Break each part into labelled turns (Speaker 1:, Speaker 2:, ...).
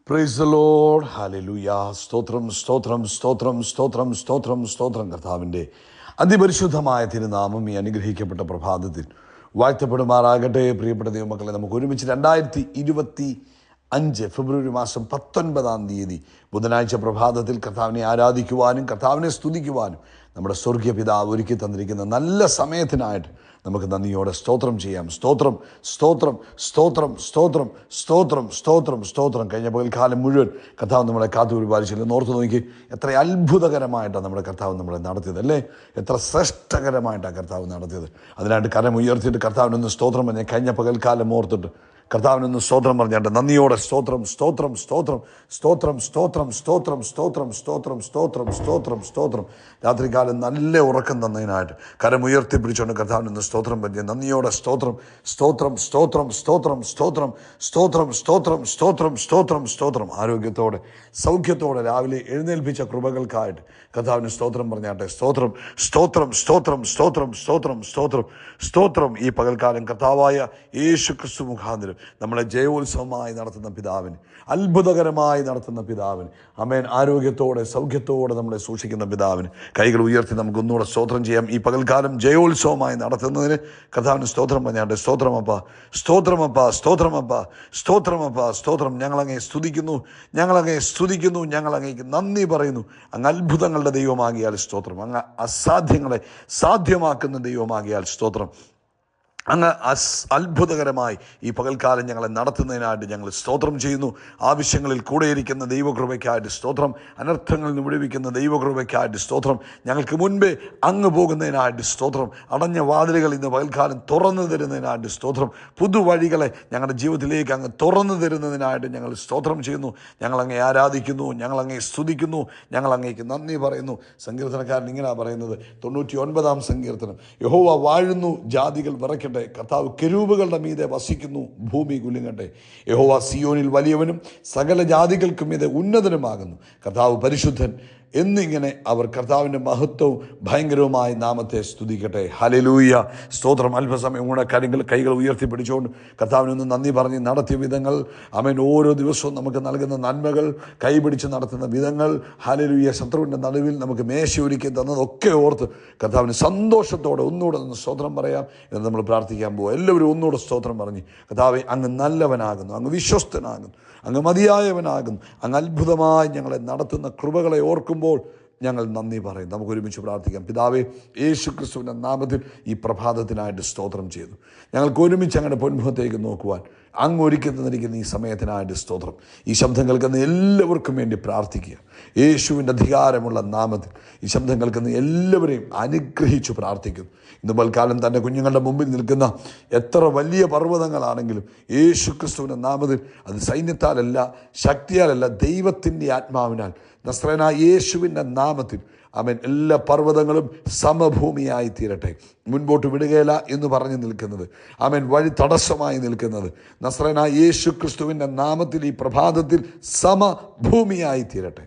Speaker 1: Praise the Lord. Hallelujah. സ്തോത്രം സ്തോത്രം സ്തോത്രം സ്തോത്രം സ്തോത്രം സ്തോത്രം. കർത്താവിൻ്റെ അതിപരിശുദ്ധമായ തിരുനാമം ഈ അനുഗ്രഹിക്കപ്പെട്ട പ്രഭാതത്തിൽ വാഴ്ത്തപ്പെടുമാറാകട്ടെ. പ്രിയപ്പെട്ട ദൈവമക്കളെ, നമുക്ക് ഒരുമിച്ച് 2025 ഫെബ്രുവരി മാസം 19 ബുധനാഴ്ച പ്രഭാതത്തിൽ കർത്താവിനെ ആരാധിക്കുവാനും കർത്താവിനെ സ്തുതിക്കുവാനും നമ്മുടെ സ്വർഗീയ പിതാവ് ഒരുക്കി തന്നിരിക്കുന്ന നല്ല സമയത്തിനായിട്ട് നമുക്ക് നന്ദിയോടെ സ്തോത്രം ചെയ്യാം. സ്തോത്രം സ്തോത്രം സ്തോത്രം സ്തോത്രം സ്തോത്രം സ്തോത്രം സ്തോത്രം. കഴിഞ്ഞ പകൽക്കാലം മുഴുവൻ കർത്താവ് നമ്മളെ കാത്തു പരിപാലിച്ചില്ല. ഓർത്ത് നോക്കി, എത്ര അത്ഭുതകരമായിട്ടാണ് നമ്മുടെ കർത്താവ് നമ്മളെ നടത്തിയത്, അല്ലേ? എത്ര ശ്രേഷ്ഠകരമായിട്ടാണ് കർത്താവ് നടത്തിയത്. അതിനായിട്ട് കരം ഉയർത്തിയിട്ട് കർത്താവിനൊന്ന് സ്തോത്രം പറഞ്ഞാൽ കഴിഞ്ഞ പകൽക്കാലം ഓർത്തിട്ട് കർത്താവിനൊന്ന് സ്തോത്രം പറഞ്ഞാണ്ട് നന്ദിയോടെ സ്തോത്രം സ്തോത്രം സ്തോത്രം സ്തോത്രം സ്തോത്രം സ്തോത്രം സ്തോത്രം സ്തോത്രം സ്തോത്രം സ്തോത്രം സ്തോത്രം. രാത്രികാലം നല്ല ഉറക്കം തന്നതിനായിട്ട് കരം ഉയർത്തിപ്പിടിച്ചുകൊണ്ട് കർത്താവിനൊന്ന് സ്തോത്രം പറഞ്ഞ നന്ദിയോടെ സ്തോത്രം സ്തോത്രം സ്തോത്രം സ്തോത്രം സ്തോത്രം സ്തോത്രം സ്തോത്രം സ്തോത്രം സ്തോത്രം സ്തോത്രം. ആരോഗ്യത്തോടെ സൗഖ്യത്തോടെ രാവിലെ എഴുന്നേൽപ്പിച്ച കൃപകൾക്കായിട്ട് കർത്താവിന് സ്തോത്രം പറഞ്ഞാട്ടെ. സ്തോത്രം സ്തോത്രം സ്തോത്രം സ്തോത്രം സ്തോത്രം സ്തോത്രം സ്തോത്രം. ഈ പകൽക്കാലം കർത്താവായ യേശു ക്രിസ്തു മുഖാന്തരം നമ്മളെ ജയോത്സവമായി നടത്തുന്ന പിതാവിന്, അത്ഭുതകരമായി നടത്തുന്ന പിതാവിന്, ആമേൻ, ആരോഗ്യത്തോടെ സൗഖ്യത്തോടെ നമ്മളെ സൂക്ഷിക്കുന്ന പിതാവിന് കൈകൾ ഉയർത്തി നമുക്ക് ഒന്നുകൂടെ സ്തോത്രം ചെയ്യാം. ഈ പകൽക്കാലം ജയോത്സവമായി നടത്തുന്നതിന് കർത്താവിന് സ്തോത്രം പറഞ്ഞാട്ടെ. സ്തോത്രമപ്പ സ്തോത്രമപ്പ സ്തോത്രമപ്പ സ്തോത്രമപ്പ സ്തോത്രം. ഞങ്ങളങ്ങേ സ്തുതിക്കുന്നു, ഞങ്ങളങ്ങേ സ്തുതിക്കുന്നു, ഞങ്ങളങ്ങേക്ക് നന്ദി പറയുന്നു. അങ്ങ് അത്ഭുതങ്ങളുടെ ദൈവമാകിയാൽ സ്തോത്രം. അങ്ങ് അസാധ്യങ്ങളെ സാധ്യമാക്കുന്ന ദൈവമാകിയാൽ സ്തോത്രം. അങ്ങ് അത്ഭുതകരമായി ഈ പകൽക്കാലം ഞങ്ങളെ നടത്തുന്നതിനായിട്ട് ഞങ്ങൾ സ്തോത്രം ചെയ്യുന്നു. ആവശ്യങ്ങളിൽ കൂടെയിരിക്കുന്ന ദൈവകൃപയ്ക്കായിട്ട് സ്തോത്രം. അനർത്ഥങ്ങളിൽ നിന്ന് വിടുവിക്കുന്ന ദൈവകൃപയ്ക്കായിട്ട് സ്തോത്രം. ഞങ്ങൾക്ക് മുൻപേ അങ്ങ് പോകുന്നതിനായിട്ട് സ്തോത്രം. അടഞ്ഞ വാതിലുകൾ ഇന്ന് പകൽക്കാലം തുറന്നു തരുന്നതിനായിട്ട് സ്തോത്രം. പുതുവഴികളെ ഞങ്ങളുടെ ജീവിതത്തിലേക്ക് അങ്ങ് തുറന്നു തരുന്നതിനായിട്ട് ഞങ്ങൾ സ്തോത്രം ചെയ്യുന്നു. ഞങ്ങളങ്ങേ ആരാധിക്കുന്നു, ഞങ്ങളങ്ങേ സ്തുതിക്കുന്നു, ഞങ്ങളങ്ങേക്ക് നന്ദി പറയുന്നു. സങ്കീർത്തനക്കാരൻ ഇങ്ങനെയാണ് പറയുന്നത്, 99-ാം സങ്കീർത്തനം: യഹോവ വാഴുന്നു, ജാതികൾ വിറയ്ക്കട്ടെ, കർത്താവ് കെരൂബുകളുടെ മീതെ വസിക്കുന്നു, ഭൂമി കുലുങ്ങട്ടെ. യഹോവ സിയോനിൽ വലിയവനും സകല ജാതികൾക്കും മീതെ ഉന്നതനുമാകുന്നു, കർത്താവ് പരിശുദ്ധൻ എന്നിങ്ങനെ അവർ കർത്താവിൻ്റെ മഹത്വവും ഭയങ്കരവുമായ നാമത്തെ സ്തുതിക്കട്ടെ. ഹല്ലേലൂയ. സ്തോത്രം. അല്പസമയം കൂടെ കൈകൾ ഉയർത്തിപ്പിടിച്ചുകൊണ്ട് കർത്താവിനൊന്ന് നന്ദി പറഞ്ഞ് നടത്തിയ വിധങ്ങൾ, ആമേൻ, ഓരോ ദിവസവും നമുക്ക് നൽകുന്ന നന്മകൾ, കൈപിടിച്ച് നടത്തുന്ന വിധങ്ങൾ, ഹല്ലേലൂയ, ശത്രുവിൻ്റെ നടുവിൽ നമുക്ക് മേശയൊരുക്കി തന്നതൊക്കെ ഓർത്ത് കർത്താവിന് സന്തോഷത്തോടെ ഒന്നുകൂടെ ഒന്ന് സ്തോത്രം പറയാം എന്ന് നമ്മൾ പ്രാർത്ഥിക്കാൻ പോവുക. എല്ലാവരും ഒന്നുകൂടെ സ്തോത്രം പറഞ്ഞ്, കർത്താവേ, അങ്ങ് നല്ലവനാകുന്നു, അങ്ങ് വിശ്വസ്തനാകുന്നു, അങ്ങ് മതിയായവനാകുന്നു, അങ്ങ് അത്ഭുതമായി ഞങ്ങളെ നടത്തുന്ന കൃപകളെ ഓർക്കുമ്പോൾ ഞങ്ങൾ നന്ദി പറയും. നമുക്ക് ഒരുമിച്ച് പ്രാർത്ഥിക്കാം. പിതാവേ, യേശു ക്രിസ്തുവിൻ്റെ നാമത്തിൽ ഈ പ്രഭാതത്തിനായിട്ട് സ്തോത്രം ചെയ്തു. ഞങ്ങൾക്ക് ഒരുമിച്ച് അങ്ങയുടെ പൊൻമുഖത്തേക്ക് നോക്കുവാൻ അങ്ങ് ഒരുക്കി തന്നിരിക്കുന്ന ഈ സമയത്തിനായിട്ട് സ്തോത്രം. ഈ ശബ്ദം കേൾക്കുന്ന എല്ലാവർക്കും വേണ്ടി പ്രാർത്ഥിക്കുക. യേശുവിൻ്റെ അധികാരമുള്ള നാമത്തിൽ ഈ ശബ്ദം കേൾക്കുന്ന എല്ലാവരെയും അനുഗ്രഹിച്ചു പ്രാർത്ഥിക്കുന്നു. ഇന്ന് പൽക്കാലം തൻ്റെ കുഞ്ഞുങ്ങളുടെ മുമ്പിൽ നിൽക്കുന്ന എത്ര വലിയ പർവ്വതങ്ങളാണെങ്കിലും യേശു ക്രിസ്തുവിൻ്റെ നാമത്തിൽ, അത് സൈന്യത്താലല്ല, ശക്തിയാലല്ല, ദൈവത്തിൻ്റെ ആത്മാവിനാൽ നസ്രയനായ യേശുവിൻ്റെ നാമത്തിൽ, ആമേൻ, എല്ലാ പർവ്വതങ്ങളും സമഭൂമിയായി തീരട്ടെ. മുൻപോട്ട് വിടുകയില്ല എന്ന് പറഞ്ഞു നിൽക്കുന്നത്, ആമേൻ, വഴി തടസ്സമായി നിൽക്കുന്നത്, നസ്രയനായ യേശു ക്രിസ്തുവിൻ്റെ നാമത്തിൽ ഈ പ്രഭാതത്തിൽ സമഭൂമിയായി തീരട്ടെ.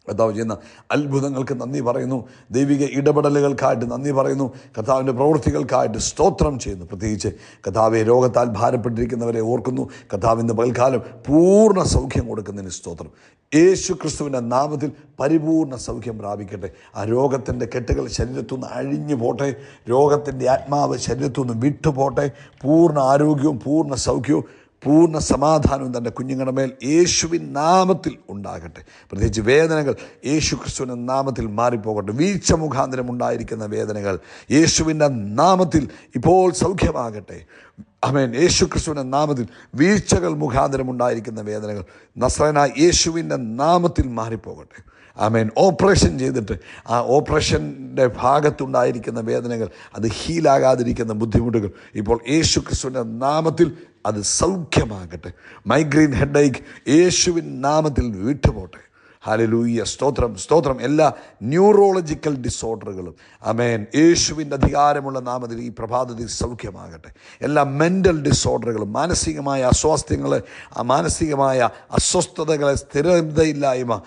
Speaker 1: കർത്താവ് ചെയ്യുന്ന അത്ഭുതങ്ങൾക്ക് നന്ദി പറയുന്നു. ദൈവിക ഇടപെടലുകൾക്കായിട്ട് നന്ദി പറയുന്നു. കർത്താവിൻ്റെ പ്രവൃത്തികൾക്കായിട്ട് സ്തോത്രം ചെയ്യുന്നു. പ്രത്യേകിച്ച് കർത്താവെ, രോഗത്താൽ ഭാരപ്പെട്ടിരിക്കുന്നവരെ ഓർക്കുന്നു. കർത്താവിൻ്റെ പകൽക്കാലം പൂർണ്ണ സൗഖ്യം കൊടുക്കുന്നതിന് സ്തോത്രം. യേശു ക്രിസ്തുവിൻ്റെ നാമത്തിൽ പരിപൂർണ്ണ സൗഖ്യം പ്രാപിക്കട്ടെ. ആ രോഗത്തിൻ്റെ കെട്ടുകൾ ശരീരത്തു നിന്ന് അഴിഞ്ഞു പോട്ടെ. രോഗത്തിൻ്റെ ആത്മാവ് ശരീരത്തു നിന്ന് വിട്ടുപോട്ടെ. പൂർണ്ണ ആരോഗ്യവും പൂർണ്ണ സൗഖ്യവും പൂർണ്ണ സമാധാനവും തൻ്റെ കുഞ്ഞുങ്ങളുടെ മേൽ യേശുവിൻ നാമത്തിൽ ഉണ്ടാകട്ടെ. പ്രത്യേകിച്ച് വേദനകൾ യേശു ക്രിസ്തുവിൻ്റെ നാമത്തിൽ മാറിപ്പോകട്ടെ. വീഴ്ച മുഖാന്തരം ഉണ്ടായിരിക്കുന്ന വേദനകൾ യേശുവിൻ്റെ നാമത്തിൽ ഇപ്പോൾ സൗഖ്യമാകട്ടെ. ആമേൻ. യേശു ക്രിസ്തുവിൻ്റെ നാമത്തിൽ വീഴ്ചകൾ മുഖാന്തരം ഉണ്ടായിരിക്കുന്ന വേദനകൾ നസ്രയനായ യേശുവിൻ്റെ നാമത്തിൽ മാറിപ്പോകട്ടെ. ആമേൻ. ഓപ്പറേഷൻ ചെയ്തിട്ട് ആ ഓപ്പറേഷൻ്റെ ഭാഗത്തുണ്ടായിരിക്കുന്ന വേദനകൾ, അത് ഹീലാകാതിരിക്കുന്ന ബുദ്ധിമുട്ടുകൾ ഇപ്പോൾ യേശു ക്രിസ്തുവിൻ്റെ നാമത്തിൽ അത് സൗഖ്യമാകട്ടെ. മൈഗ്രെയിൻ, ഹെഡേക്ക് യേശുവിൻ നാമത്തിൽ വിട്ടുപോട്ടെ. ഹല്ലേലൂയ. സ്തോത്രം സ്തോത്രം. എല്ലാ ന്യൂറോളജിക്കൽ ഡിസോർഡറുകളും, ആമേൻ, യേശുവിൻ്റെ അധികാരമുള്ള നാമത്തിൽ ഈ പ്രഭാതത്തിൽ സൗഖ്യമാകട്ടെ. എല്ലാ മെൻ്റൽ ഡിസോർഡറുകളും, മാനസികമായ അസ്വാസ്ഥ്യങ്ങൾ, മാനസികമായ അസ്വസ്ഥതകളെ, സ്ഥിരതയില്ലായ്മ,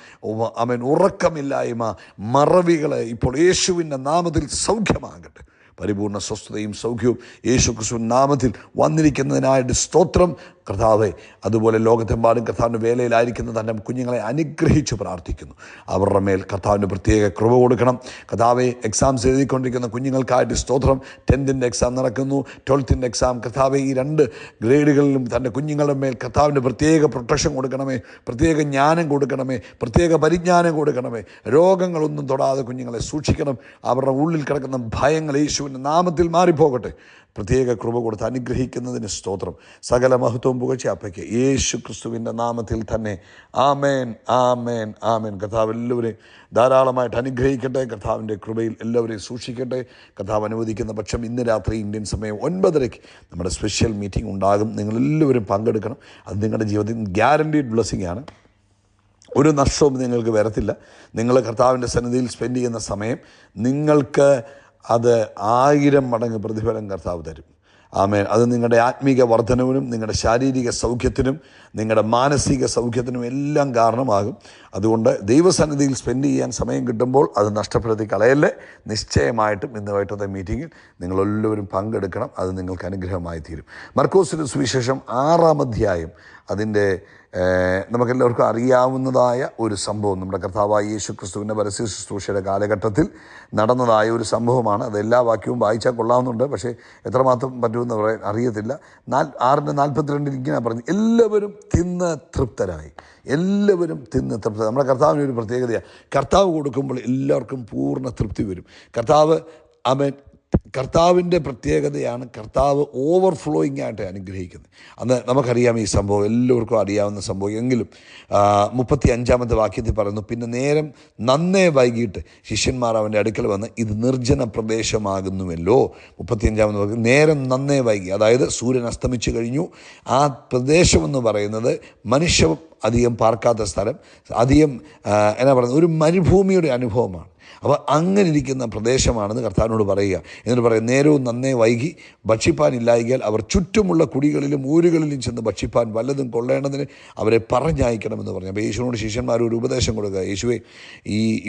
Speaker 1: ആമേൻ, ഉറക്കമില്ലായ്മ, മറവികൾ ഇപ്പോൾ യേശുവിൻ്റെ നാമത്തിൽ സൗഖ്യമാകട്ടെ. പരിപൂർണ്ണ സ്വസ്ഥതയും സൗഖ്യവും യേശു ക്രിസ്തുവിൻ നാമത്തിൽ വന്നിരിക്കുന്നതിനായിട്ട് സ്തോത്രം. കർത്താവെ, അതുപോലെ ലോകത്തെമ്പാടും കർത്താവിൻ്റെ വേലയിലായിരിക്കുന്ന തൻ്റെ കുഞ്ഞുങ്ങളെ അനുഗ്രഹിച്ച് പ്രാർത്ഥിക്കുന്നു. അവരുടെ മേൽ കർത്താവിൻ്റെ പ്രത്യേക കൃപ കൊടുക്കണം. കർത്താവെ, എക്സാംസ് എഴുതിക്കൊണ്ടിരിക്കുന്ന കുഞ്ഞുങ്ങൾക്കായിട്ട് സ്തോത്രം. 10th എക്സാം നടക്കുന്നു, 12th എക്സാം. കർത്താവെ, ഈ 2 ഗ്രേഡുകളിലും തൻ്റെ കുഞ്ഞുങ്ങളുടെ മേൽ കർത്താവിൻ്റെ പ്രത്യേക പ്രൊട്ടക്ഷൻ കൊടുക്കണമേ, പ്രത്യേക ജ്ഞാനം കൊടുക്കണമേ, പ്രത്യേക പരിജ്ഞാനം കൊടുക്കണമേ. രോഗങ്ങളൊന്നും തൊടാതെ കുഞ്ഞുങ്ങളെ സൂക്ഷിക്കണം. അവരുടെ ഉള്ളിൽ കിടക്കുന്ന ഭയങ്ങൾ യേശുവിൻ്റെ നാമത്തിൽ മാറിപ്പോകട്ടെ. പ്രത്യേക കൃപ കൊടുത്ത് അനുഗ്രഹിക്കുന്നതിന് സ്തോത്രം. സകല മഹത്വവും പുകഴ്ച അപ്പയ്ക്ക് യേശു ക്രിസ്തുവിൻ്റെ നാമത്തിൽ തന്നെ. ആമേൻ, ആമേൻ, ആമേൻ. കർത്താവ് എല്ലാവരെയും ധാരാളമായിട്ട് അനുഗ്രഹിക്കട്ടെ. കർത്താവിൻ്റെ കൃപയിൽ എല്ലാവരെയും സൂക്ഷിക്കട്ടെ. കർത്താവ് അനുവദിക്കുന്ന പക്ഷം ഇന്ന് രാത്രി ഇന്ത്യൻ സമയം 9:30 നമ്മുടെ സ്പെഷ്യൽ മീറ്റിംഗ് ഉണ്ടാകും. നിങ്ങളെല്ലാവരും പങ്കെടുക്കണം. അത് നിങ്ങളുടെ ജീവിതത്തിൽ ഗ്യാരണ്ടീഡ് ബ്ലെസ്സിംഗ് ആണ്. ഒരു നഷ്ടവും നിങ്ങൾക്ക് വരത്തില്ല. നിങ്ങൾ കർത്താവിൻ്റെ സന്നിധിയിൽ സ്പെൻഡ് ചെയ്യുന്ന സമയം നിങ്ങൾക്ക് അത് 1000 മടങ്ങ് പ്രതിഫലം കർത്താവ് തരും. ആമേൻ. അത് നിങ്ങളുടെ ആത്മീക വർധനവിനും നിങ്ങളുടെ ശാരീരിക സൗഖ്യത്തിനും നിങ്ങളുടെ മാനസിക സൗഖ്യത്തിനും എല്ലാം കാരണമാകും. അതുകൊണ്ട് ദൈവസന്നിധിയിൽ സ്പെൻഡ് ചെയ്യാൻ സമയം കിട്ടുമ്പോൾ അത് നഷ്ടപ്പെടുത്തി കളയല്ലേ. നിശ്ചയമായിട്ടും ഇന്ന് വൈകിട്ടത്തെ മീറ്റിങ്ങിൽ നിങ്ങളെല്ലാവരും പങ്കെടുക്കണം. അത് നിങ്ങൾക്ക് അനുഗ്രഹമായി തീരും. മർക്കോസിൻ്റെ സുവിശേഷം 6-ാം അധ്യായം അതിൻ്റെ നമുക്കെല്ലാവർക്കും അറിയാവുന്നതായ ഒരു സംഭവം, നമ്മുടെ കർത്താവായ യേശു ക്രിസ്തുവിൻ്റെ പരസ്യ ശുശ്രൂഷയുടെ കാലഘട്ടത്തിൽ നടന്നതായ ഒരു സംഭവമാണ്. അത് എല്ലാ വാക്യവും വായിച്ചാൽ കൊള്ളാവുന്നുണ്ട്, പക്ഷേ എത്രമാത്രം പറ്റുമെന്ന് പറയാൻ അറിയത്തില്ല. 6:42 ഇങ്ങനെ പറഞ്ഞു, എല്ലാവരും തിന്ന് തൃപ്തരായി. എല്ലാവരും തിന്ന് തൃപ്തരായി. നമ്മുടെ കർത്താവിന് ഒരു പ്രത്യേകതയാണ്. കർത്താവ് കൊടുക്കുമ്പോൾ എല്ലാവർക്കും പൂർണ്ണ തൃപ്തി വരും. കർത്താവിൻ്റെ പ്രത്യേകതയാണ് കർത്താവ് ഓവർഫ്ലോയിങ് ആയിട്ട് അനുഗ്രഹിക്കുന്നത്. അന്ന് നമുക്കറിയാം ഈ സംഭവം, എല്ലാവർക്കും അറിയാവുന്ന സംഭവം. എങ്കിലും 35-ാമത്തെ വാക്യത്തിൽ പറയുന്നു, പിന്നെ നേരം നന്നേ വൈകിട്ട് ശിഷ്യന്മാർ അവൻ്റെ അടുക്കൽ വന്ന്, ഇത് നിർജ്ജന പ്രദേശമാകുന്നുവല്ലോ. 35-ാമത്തെ വാക്യം, നേരം നന്നേ വൈകി, അതായത് സൂര്യൻ അസ്തമിച്ചു കഴിഞ്ഞു. ആ പ്രദേശമെന്ന് പറയുന്നത് മനുഷ്യ അധികം പാർക്കാത്ത സ്ഥലം, അധികം എന്നാ പറയുന്നത്, ഒരു മരുഭൂമിയുടെ അനുഭവമാണ്. അപ്പോൾ അങ്ങനെ ഇരിക്കുന്ന പ്രദേശമാണെന്ന് കർത്താവിനോട് പറയുക. എന്നിട്ട് പറയും, നേരവും നന്നേ വൈകി, ഭക്ഷിപ്പാനില്ലായികയാൽ അവർ ചുറ്റുമുള്ള കുടികളിലും ഊരുകളിലും ചെന്ന് ഭക്ഷിപ്പാൻ വല്ലതും അവരെ പറഞ്ഞയക്കണമെന്ന് പറഞ്ഞു. അപ്പോൾ യേശുവിനോട് ശിഷ്യന്മാർ ഒരു ഉപദേശം കൊടുക്കുക, യേശുവേ,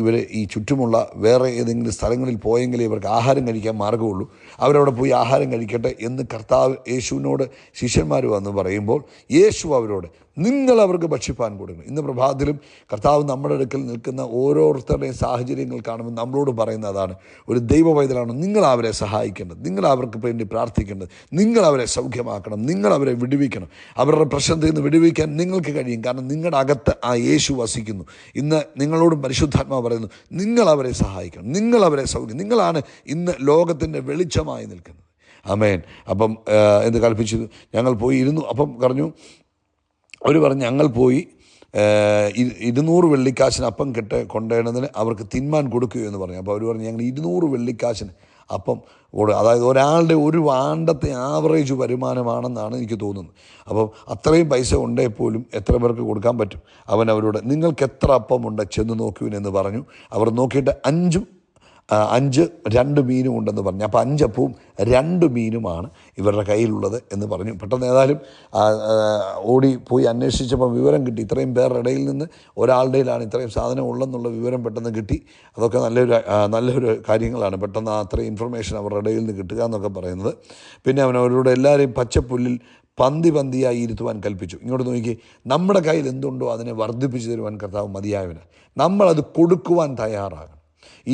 Speaker 1: ഇവർ ഈ ചുറ്റുമുള്ള വേറെ ഏതെങ്കിലും സ്ഥലങ്ങളിൽ പോയെങ്കിലേ ഇവർക്ക് ആഹാരം കഴിക്കാൻ മാർഗ്ഗമുള്ളൂ, അവരവിടെ പോയി ആഹാരം കഴിക്കട്ടെ എന്ന് കർത്താവ് യേശുവിനോട് ശിഷ്യന്മാർ വന്ന് പറയുമ്പോൾ യേശു അവരോട്, നിങ്ങൾ അവർക്ക് ഭക്ഷിപ്പാൻ കൊടുക്കണം. ഇന്ന് പ്രഭാതത്തിലും കർത്താവ് നമ്മുടെ അടുക്കൽ നിൽക്കുന്ന ഓരോരുത്തരുടെയും സാഹചര്യങ്ങൾ കാണുമ്പോൾ നമ്മളോട് പറയുന്ന അതാണ്. ഒരു ദൈവ പൈതലാണ് നിങ്ങൾ അവരെ സഹായിക്കേണ്ടത്, നിങ്ങൾ അവർക്ക് വേണ്ടി പ്രാർത്ഥിക്കേണ്ടത്, നിങ്ങൾ അവരെ സൗഖ്യമാക്കണം, നിങ്ങൾ അവരെ വിടുവിക്കണം. അവരുടെ പ്രശ്നത്തിൽ നിന്ന് വിടുവിക്കാൻ നിങ്ങൾക്ക് കഴിയും, കാരണം നിങ്ങളുടെ അകത്ത് ആ യേശു വസിക്കുന്നു. ഇന്ന് നിങ്ങളോടും പരിശുദ്ധാത്മാവ് പറയുന്നു, നിങ്ങൾ അവരെ സഹായിക്കണം, നിങ്ങൾ അവരെ സൗഖ്യം. നിങ്ങളാണ് ഇന്ന് ലോകത്തിൻ്റെ വെളിച്ചമായി നിൽക്കുന്നത്. ആമേൻ. അപ്പം എന്ത് കൽപ്പിച്ചു, ഞങ്ങൾ പോയി ഇരുന്നു. അപ്പം അവർ പറഞ്ഞു, ഞങ്ങൾ പോയി 200 വെള്ളിക്കാശിന് അപ്പം കൊണ്ടുവരുന്നതിന് അവർക്ക് തിന്മാൻ കൊടുക്കുകയോ എന്ന് പറഞ്ഞു. അപ്പോൾ അവർ പറഞ്ഞു, ഞങ്ങൾ 200 വെള്ളിക്കാശിന് അപ്പം അതായത് ഒരാളുടെ ഒരു ആണ്ടത്തെ ആവറേജ് വരുമാനമാണെന്നാണ് എനിക്ക് തോന്നുന്നത്. അപ്പം അത്രയും പൈസ ഉണ്ടേ പോലും എത്ര പേർക്ക് കൊടുക്കാൻ പറ്റും? അവരോട്, നിങ്ങൾക്ക് എത്ര അപ്പമുണ്ട് ചെന്ന് നോക്കുവിനെന്ന് പറഞ്ഞു. അവർ നോക്കിയിട്ട് 2 മീനും ഉണ്ടെന്ന് പറഞ്ഞു. അപ്പോൾ 5 അപ്പവും 2 മീനുമാണ് ഇവരുടെ കയ്യിലുള്ളത് എന്ന് പറഞ്ഞു. പെട്ടെന്ന് ഏതായാലും ഓടി പോയി അന്വേഷിച്ചപ്പോൾ വിവരം കിട്ടി, ഇത്രയും പേരുടെ ഇടയിൽ നിന്ന് ഒരാളുടെ കയ്യിലാണ് ഇത്രയും സാധനം ഉള്ളെന്നുള്ള വിവരം പെട്ടെന്ന് കിട്ടി. അതൊക്കെ നല്ലൊരു കാര്യങ്ങളാണ്, പെട്ടെന്ന് അത്രയും ഇൻഫർമേഷൻ അവരുടെ ഇടയിൽ നിന്ന് കിട്ടുക എന്നൊക്കെ പറയുന്നത്. പിന്നെ അവരോട് എല്ലാവരെയും പച്ചപ്പുല്ലിൽ പന്തിയായി ഇരുത്തുവാൻ കൽപ്പിച്ചു. ഇങ്ങോട്ട് നോക്കി, നമ്മുടെ കയ്യിൽ എന്തുണ്ടോ അതിനെ വർദ്ധിപ്പിച്ചു തരുവാൻ കർത്താവ് മതിയായവനാണ്. നമ്മളത് കൊടുക്കുവാൻ തയ്യാറാകണം.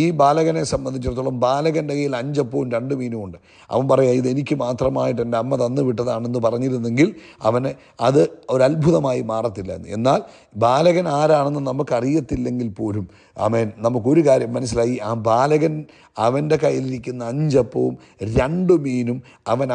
Speaker 1: ഈ ബാലകനെ സംബന്ധിച്ചിടത്തോളം ബാലകൻ്റെ കയ്യിൽ 5 അപ്പവും 2 മീനും ഉണ്ട്. അവൻ പറയാം, ഇതെനിക്ക് മാത്രമായിട്ട് എൻ്റെ അമ്മ തന്നു വിട്ടതാണെന്ന് പറഞ്ഞിരുന്നെങ്കിൽ അവന് അത് ഒരത്ഭുതമായി മാറത്തില്ല. എന്നാൽ ബാലകൻ ആരാണെന്ന് നമുക്കറിയത്തില്ലെങ്കിൽ പോലും ആമേൻ, നമുക്കൊരു കാര്യം മനസ്സിലായി, ആ ബാലകൻ അവൻ്റെ കയ്യിലിരിക്കുന്ന 5 അപ്പവും 2 മീനും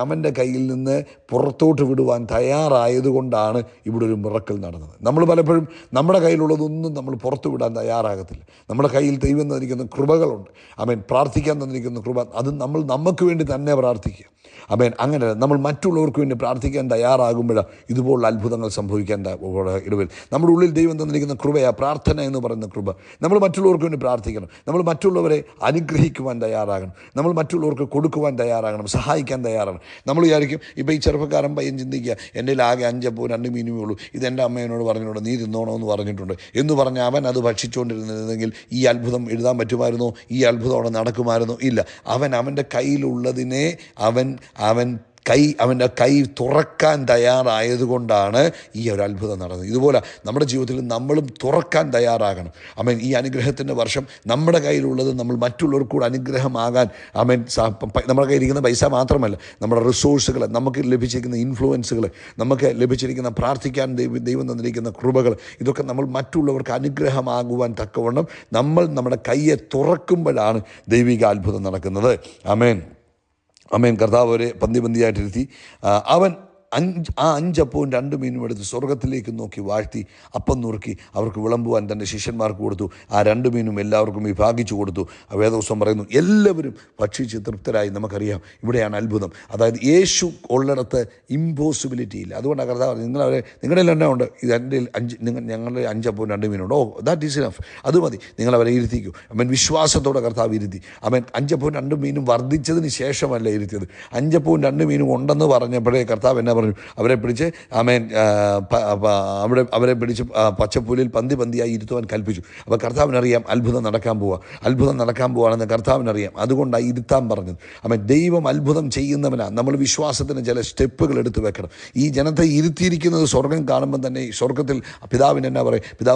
Speaker 1: അവൻ്റെ കയ്യിൽ നിന്ന് പുറത്തോട്ട് വിടുവാൻ തയ്യാറായതുകൊണ്ടാണ് ഇവിടെ ഒരു മിറക്കിൾ നടന്നത്. നമ്മൾ പലപ്പോഴും നമ്മുടെ കയ്യിലുള്ളതൊന്നും നമ്മൾ പുറത്തു വിടാൻ തയ്യാറാകത്തില്ല. നമ്മുടെ കയ്യിൽ ദൈവം തന്നിരിക്കുന്ന കൃപകളുണ്ട്. ആമേൻ. പ്രാർത്ഥിക്കാൻ തന്നിരിക്കുന്ന കൃപ, അത് നമ്മൾ നമുക്ക് വേണ്ടി തന്നെ പ്രാർത്ഥിക്കുക. ആമേൻ. അങ്ങനെ നമ്മൾ മറ്റുള്ളവർക്ക് വേണ്ടി പ്രാർത്ഥിക്കാൻ തയ്യാറാകുമ്പോഴാണ് ഇതുപോലുള്ള അത്ഭുതങ്ങൾ സംഭവിക്കാൻ ഇടവരും. നമ്മുടെ ഉള്ളിൽ ദൈവം തന്നിരിക്കുന്ന കൃപയാണ് പ്രാർത്ഥന എന്ന് പറയുന്ന കൃപ. നമ്മൾ മറ്റുള്ളവർക്ക് വേണ്ടി പ്രാർത്ഥിക്കണം, നമ്മൾ മറ്റുള്ളവരെ അനുഗ്രഹിക്കുവാൻ തയ്യാറാകണം, നമ്മൾ മറ്റുള്ളവർക്ക് കൊടുക്കുവാൻ തയ്യാറാകണം, സഹായിക്കാൻ തയ്യാറാകണം. നമ്മൾ വിചാരിക്കും, ഇപ്പോൾ ഈ ചെറുപ്പക്കാരൻ പയ്യൻ ചിന്തിക്കുക, എൻ്റെ ആകെ 5 അപ്പവും 2 മീനുമേ ഉള്ളൂ, ഇതെൻ്റെ അമ്മയോട് പറഞ്ഞിട്ടുണ്ട്, നീ തിന്നോണോ എന്ന് പറഞ്ഞിട്ടുണ്ട് എന്ന് പറഞ്ഞ് അവൻ അത് ഭക്ഷിച്ചുകൊണ്ടിരുന്നെങ്കിൽ ഈ അത്ഭുതം എഴുതാൻ പറ്റുമായിരുന്നോ? ഈ അത്ഭുതം അവിടെ നടക്കുമായിരുന്നോ? ഇല്ല. അവൻ്റെ കയ്യിലുള്ളതിനെ അവൻ അവൻ്റെ കൈ തുറക്കാൻ തയ്യാറായതുകൊണ്ടാണ് ഈ ഒരു അത്ഭുതം നടന്നത്. ഇതുപോലെ നമ്മുടെ ജീവിതത്തിൽ നമ്മളും തുറക്കാൻ തയ്യാറാകണം. ആമേൻ. ഈ അനുഗ്രഹത്തിൻ്റെ വർഷം നമ്മുടെ കയ്യിലുള്ളത് നമ്മൾ മറ്റുള്ളവർക്ക് കൂടെ അനുഗ്രഹമാകാൻ, ആമേൻ, നമ്മുടെ കയ്യിലിരിക്കുന്ന പൈസ മാത്രമല്ല, നമ്മുടെ റിസോഴ്സുകൾ, നമുക്ക് ലഭിച്ചിരിക്കുന്ന ഇൻഫ്ലുവൻസുകൾ, നമുക്ക് ലഭിച്ചിരിക്കുന്ന പ്രാർത്ഥിക്കാൻ ദൈവം തന്നിരിക്കുന്ന കൃപകൾ, ഇതൊക്കെ നമ്മൾ മറ്റുള്ളവർക്ക് അനുഗ്രഹമാകുവാൻ തക്കവണ്ണം നമ്മൾ നമ്മുടെ കയ്യെ തുറക്കുമ്പോഴാണ് ദൈവിക അത്ഭുതം നടക്കുന്നത്. ആമേൻ, ആമേൻ. കർത്താവ് അവരെ പന്തിയായിട്ടിരുത്തി അവൻ 5 അപ്പവും 2 മീനും എടുത്ത് സ്വർഗത്തിലേക്ക് നോക്കി വാഴ്ത്തി അപ്പം നുറുക്കി അവർക്ക് വിളമ്പുവാൻ തൻ്റെ ശിഷ്യന്മാർക്ക് കൊടുത്തു. ആ 2 മീനും എല്ലാവർക്കും വിഭാഗിച്ചു കൊടുത്തു. വേദപുസ്തകം പറയുന്നു എല്ലാവരും ഭക്ഷിച്ച് തൃപ്തരായി. നമുക്കറിയാം ഇവിടെയാണ് അത്ഭുതം. അതായത് യേശു ഉള്ളിടത്ത് ഇമ്പോസിബിലിറ്റി ഇല്ല. അതുകൊണ്ടാണ് കർത്താവ് നിങ്ങളുടെ എല്ലാം ഉണ്ട്, ഇത് എൻ്റെ ഞങ്ങളുടെ 5 അപ്പവും 2 മീനുണ്ട്, ദാറ്റ് ഈസ് ഇനഫ്, അത് മതി, നിങ്ങളവരെ ഇരുത്തിക്കൂ. അവൻ വിശ്വാസത്തോടെ കർത്താവ് ഇരുത്തി. അവൻ 5 അപ്പവും 2 മീനും വർദ്ധിച്ചതിന് ശേഷമല്ല ഇരുത്തിയത്. 5 അപ്പവും 2 മീനും ഉണ്ടെന്ന് പറഞ്ഞപ്പോഴേ കർത്താവ് എന്നെ പറഞ്ഞു, അവരെ പിടിച്ച് ആമേൻ അവരെ പിടിച്ച് പച്ചപ്പുലിൽ പന്തിയായി ഇരുത്തുവാൻ കൽപ്പിച്ചു. അപ്പോൾ കർത്താവിനറിയാം അത്ഭുതം നടക്കാൻ പോവുകയാണെന്ന് കർത്താവിനറിയാം. അതുകൊണ്ടാണ് ഇരുത്താൻ പറഞ്ഞത്. ആമേൻ. ദൈവം അത്ഭുതം ചെയ്യുന്നവനാണ്. നമ്മൾ വിശ്വാസത്തിന് ചില സ്റ്റെപ്പുകൾ എടുത്തു വെക്കണം. ഈ ജനത്തെ ഇരുത്തിയിരിക്കുന്നത് സ്വർഗം കാണുമ്പോൾ തന്നെ സ്വർഗത്തിൽ പിതാവ്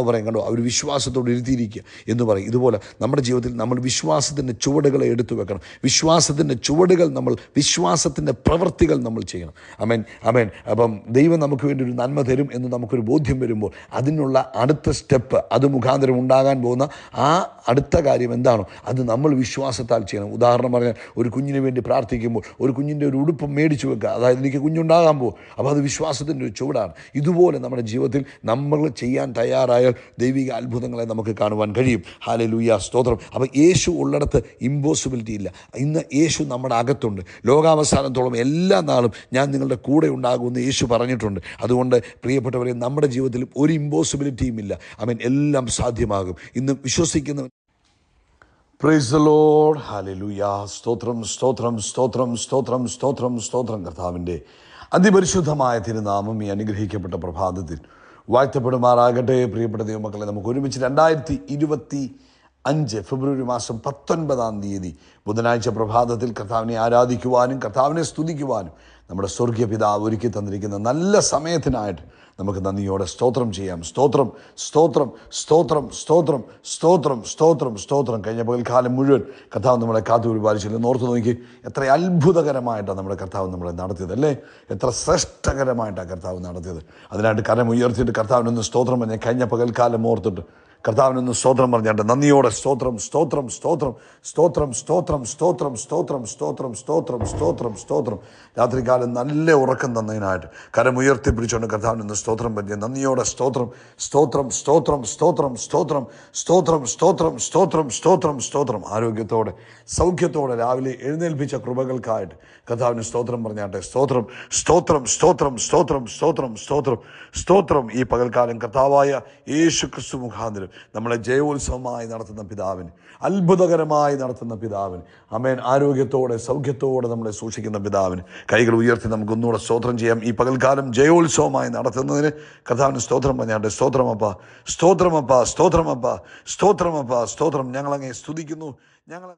Speaker 1: പറയും കണ്ടോ, അവർ വിശ്വാസത്തോട് ഇരുത്തിയിരിക്കുക എന്ന് പറയും. ഇതുപോലെ നമ്മുടെ ജീവിതത്തിൽ നമ്മൾ വിശ്വാസത്തിൻ്റെ ചുവടുകളെ എടുത്തു വെക്കണം. വിശ്വാസത്തിൻ്റെ ചുവടുകൾ നമ്മൾ, വിശ്വാസത്തിൻ്റെ പ്രവൃത്തികൾ നമ്മൾ ചെയ്യണം. ആമേൻ, ആമേൻ. അപ്പം ദൈവം നമുക്ക് വേണ്ടി ഒരു നന്മ തരും എന്ന് നമുക്കൊരു ബോധ്യം വരുമ്പോൾ അതിനുള്ള അടുത്ത സ്റ്റെപ്പ്, അത് മുഖാന്തരം ഉണ്ടാകാൻ പോകുന്ന ആ അടുത്ത കാര്യം എന്താണോ അത് നമ്മൾ വിശ്വാസത്താൽ ചെയ്യണം. ഉദാഹരണം പറഞ്ഞാൽ, ഒരു കുഞ്ഞിന് വേണ്ടി പ്രാർത്ഥിക്കുമ്പോൾ ഒരു കുഞ്ഞിൻ്റെ ഒരു ഉടുപ്പ് മേടിച്ചു വെക്കുക, അതായത് എനിക്ക് കുഞ്ഞുണ്ടാകാൻ പോകും, അപ്പോൾ അത് വിശ്വാസത്തിൻ്റെ ഒരു ചുവടാണ്. ഇതുപോലെ നമ്മുടെ ജീവിതത്തിൽ നമ്മൾ ചെയ്യാൻ തയ്യാറായാൽ ദൈവിക അത്ഭുതങ്ങളെ നമുക്ക് കാണുവാൻ കഴിയും. ഹല്ലേലൂയ, സ്തോത്രം. അപ്പോൾ യേശു ഉള്ളിടത്ത് ഇമ്പോസിബിലിറ്റി ഇല്ല. ഇന്ന് യേശു നമ്മുടെ അകത്തുണ്ട്. ലോകാവസാനത്തോളം എല്ലാ നാളും ഞാൻ നിങ്ങളുടെ കൂടെ ഉണ്ടാകുമെന്ന് യേശു പറഞ്ഞിട്ടുണ്ട്. അതുകൊണ്ട് പ്രിയപ്പെട്ടവരെ, നമ്മുടെ ജീവിതത്തിൽ ഒരു ഇമ്പോസിബിലിറ്റിയും ഇല്ല. ആമേൻ. എല്ലാം സാധ്യമാകും. ഇന്ന് വിശ്വസിക്കുന്ന പ്രൈസ് ദി ലോർഡ്. ഹല്ലേലൂയ, സ്തോത്രം, സ്തോത്രം, സ്തോത്രം, സ്തോത്രം, സ്തോത്രം, സ്തോത്രം. കർത്താവിൻ്റെ അതിപരിശുദ്ധമായ തിരുനാമം ഈ അനുഗ്രഹിക്കപ്പെട്ട പ്രഭാതത്തിൽ വാഴ്ത്തപ്പെടുമാറാകട്ടെ. പ്രിയപ്പെട്ട ദൈവമക്കളെ, നമുക്ക് ഒരുമിച്ച് 2025 ഫെബ്രുവരി മാസം 19 ബുധനാഴ്ച പ്രഭാതത്തിൽ കർത്താവിനെ ആരാധിക്കുവാനും കർത്താവിനെ സ്തുതിക്കുവാനും നമ്മുടെ സ്വർഗീയ പിതാവ് ഒരുക്കി തന്നിരിക്കുന്ന നല്ല സമയത്തിനായിട്ട് നമുക്ക് നന്ദിയോടെ സ്തോത്രം ചെയ്യാം. സ്തോത്രം, സ്തോത്രം, സ്തോത്രം, സ്തോത്രം, സ്തോത്രം, സ്തോത്രം, സ്തോത്രം. കഴിഞ്ഞ പകൽക്കാലം മുഴുവൻ കർത്താവ് നമ്മളെ കാത്തു പരിപാലിച്ചില്ല. ഓർത്ത് നോക്കി, എത്ര അത്ഭുതകരമായിട്ടാണ് നമ്മുടെ കർത്താവ് നമ്മളെ നടത്തിയത്, അല്ലേ? എത്ര ശ്രേഷ്ഠകരമായിട്ടാണ് കർത്താവ് നടത്തിയത്. അതിനായിട്ട് കരം ഉയർത്തിയിട്ട് കർത്താവിനൊന്ന് സ്തോത്രം പറഞ്ഞാൽ, കഴിഞ്ഞ പകൽക്കാലം ഓർത്തിട്ട് കർത്താവിനൊന്ന് സ്തോത്രം പറഞ്ഞാണ്ട് നന്ദിയോടെ സ്തോത്രം, സ്തോത്രം, സ്തോത്രം, സ്തോത്രം, സ്തോത്രം, സ്തോത്രം, സ്തോത്രം, സ്തോത്രം, സ്തോത്രം, സ്തോത്രം, സ്തോത്രം. രാത്രികാലം നല്ല ഉറക്കം തന്നതിനായിട്ട് കരം ഉയർത്തിപ്പിടിച്ചുകൊണ്ട് കർത്താവിനൊന്ന് സ്തോത്രം പറഞ്ഞ നന്ദിയോടെ സ്തോത്രം, സ്തോത്രം, സ്തോത്രം, സ്തോത്രം, സ്തോത്രം, സ്തോത്രം, സ്തോത്രം, സ്തോത്രം, സ്തോത്രം, സ്തോത്രം. ആരോഗ്യത്തോടെ സൗഖ്യത്തോടെ രാവിലെ എഴുന്നേൽപ്പിച്ച കൃപകൾക്കായിട്ട് കർത്താവിന് സ്തോത്രം പറഞ്ഞാട്ടെ. സ്തോത്രം, സ്തോത്രം, സ്തോത്രം, സ്തോത്രം, സ്തോത്രം, സ്തോത്രം, സ്തോത്രം. ഈ പകൽക്കാലം കർത്താവായ യേശു ക്രിസ്തു മുഖാന്തരം നമ്മളെ ജയോത്സവമായി നടത്തുന്ന പിതാവിന്, അത്ഭുതകരമായി നടത്തുന്ന പിതാവിന്, ആമേൻ, ആരോഗ്യത്തോടെ സൗഖ്യത്തോടെ നമ്മളെ സൂക്ഷിക്കുന്ന പിതാവിന് കൈകൾ ഉയർത്തി നമുക്ക് ഒന്നുകൂടെ സ്തോത്രം ചെയ്യാം. ഈ പകൽക്കാലം ജയോത്സവമായി നടത്തുന്നതിന് കർത്താവിന് സ്തോത്രം പറഞ്ഞാട്ടെ. സ്തോത്രമപ്പ, സ്തോത്രമപ്പ, സ്തോത്രമപ്പ, സ്തോത്രമപ്പ, സ്തോത്രം. ഞങ്ങളങ്ങേ സ്തുതിക്കുന്നു. ഞങ്ങൾ